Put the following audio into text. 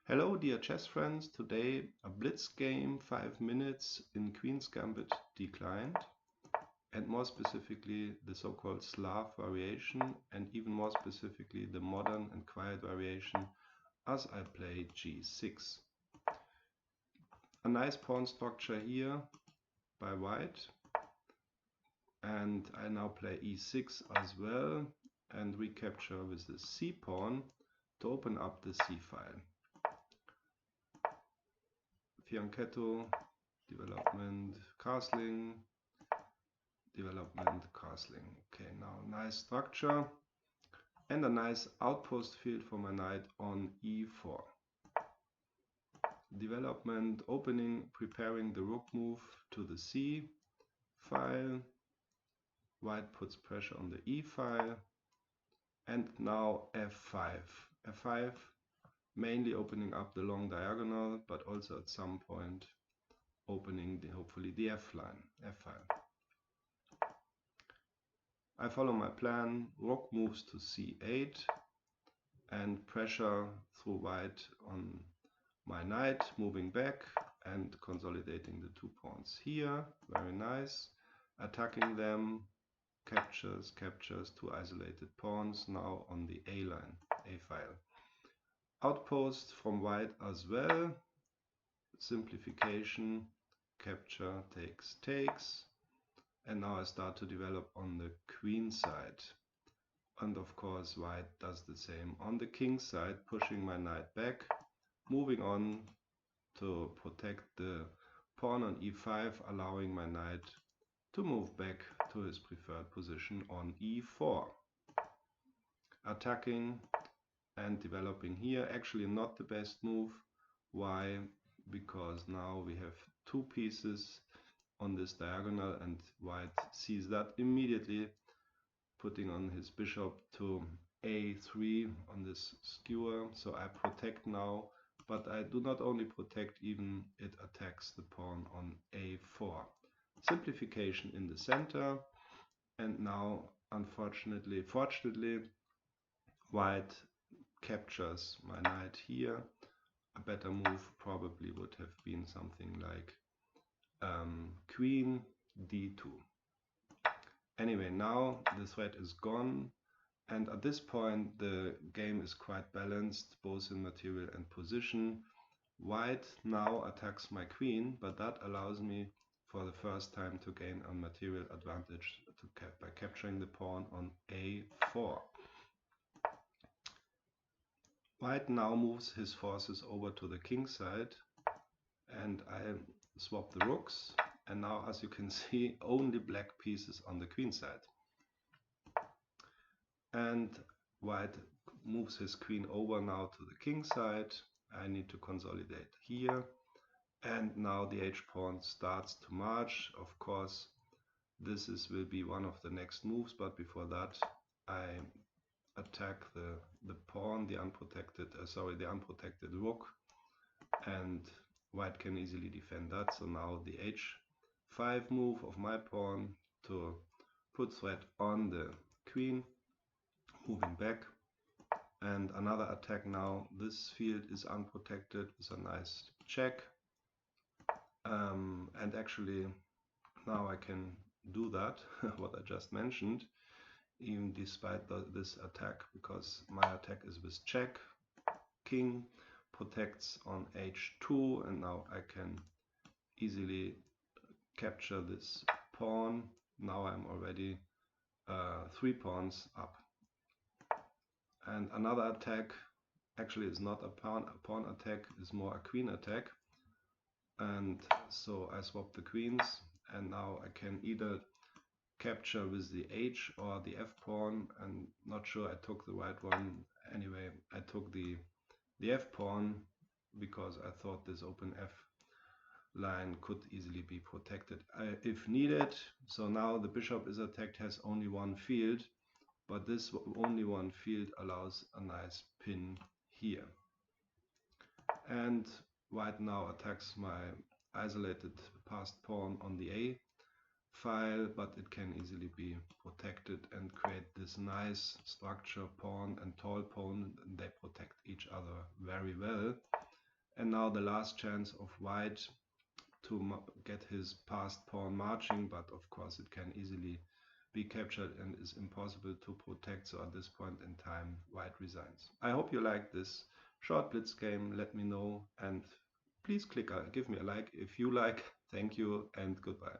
Hello dear chess friends, today a Blitz game, 5 minutes in Queen's Gambit declined, and more specifically the so-called Slav variation, and even more specifically the modern and quiet variation as I play g6. A nice pawn structure here by white, and I now play e6 as well and recapture with the c pawn to open up the c file. Fianchetto, development, castling, development, castling. Okay, now nice structure and a nice outpost field for my knight on e4. Development, opening, preparing the rook move to the c file. White puts pressure on the e file, and now f5. f5 mainly opening up the long diagonal, but also at some point opening hopefully the f line, f file. I follow my plan, rook moves to c8 and pressure through white on my knight, moving back and consolidating the two pawns here. Very nice. Attacking them, captures, two isolated pawns now on the a line, a file. Outpost from white as well. Simplification, capture, takes. And now I start to develop on the queen side. And of course white does the same on the king side, pushing my knight back, moving on to protect the pawn on e5, allowing my knight to move back to his preferred position on e4. Attacking and developing here, actually not the best move. Why? Because now we have two pieces on this diagonal and white sees that immediately, putting on his bishop to a3 on this skewer. So I protect now, but I do not only protect, even it attacks the pawn on a4. Simplification in the center, and now fortunately white captures my knight here. A better move probably would have been something like queen d2. Anyway, now the threat is gone, and at this point the game is quite balanced, both in material and position. White now attacks my queen, but that allows me for the first time to gain a material advantage by capturing the pawn on a4. White now moves his forces over to the king side, and I swap the rooks, and now as you can see only black pieces on the queen side. And white moves his queen over now to the king side. I need to consolidate here, and now the h-pawn starts to march. Of course this will be one of the next moves, but before that I attack the pawn, the unprotected rook, and white can easily defend that. So now the h5 move of my pawn to put threat on the queen, moving back, and another attack now. This field is unprotected with a nice check, and actually now I can do that what I just mentioned, even despite this attack, because my attack is with check. King protects on h2, and now I can easily capture this pawn. Now I'm already 3 pawns up. And another attack actually is not a pawn attack, is more a queen attack. And so I swap the queens, and now I can either capture with the h or the f pawn, and not sure I took the right one. Anyway, I took the f pawn because I thought this open f line could easily be protected if needed. So now the bishop is attacked, has only one field, but this only one field allows a nice pin here. And white now attacks my isolated passed pawn on the a file, but it can easily be protected and create this nice structure, pawn and tall pawn, and they protect each other very well. And now the last chance of white to get his passed pawn marching, but of course it can easily be captured and is impossible to protect, so at this point in time white resigns. I hope you like this short blitz game. Let me know, and please give me a like if you like. Thank you and goodbye.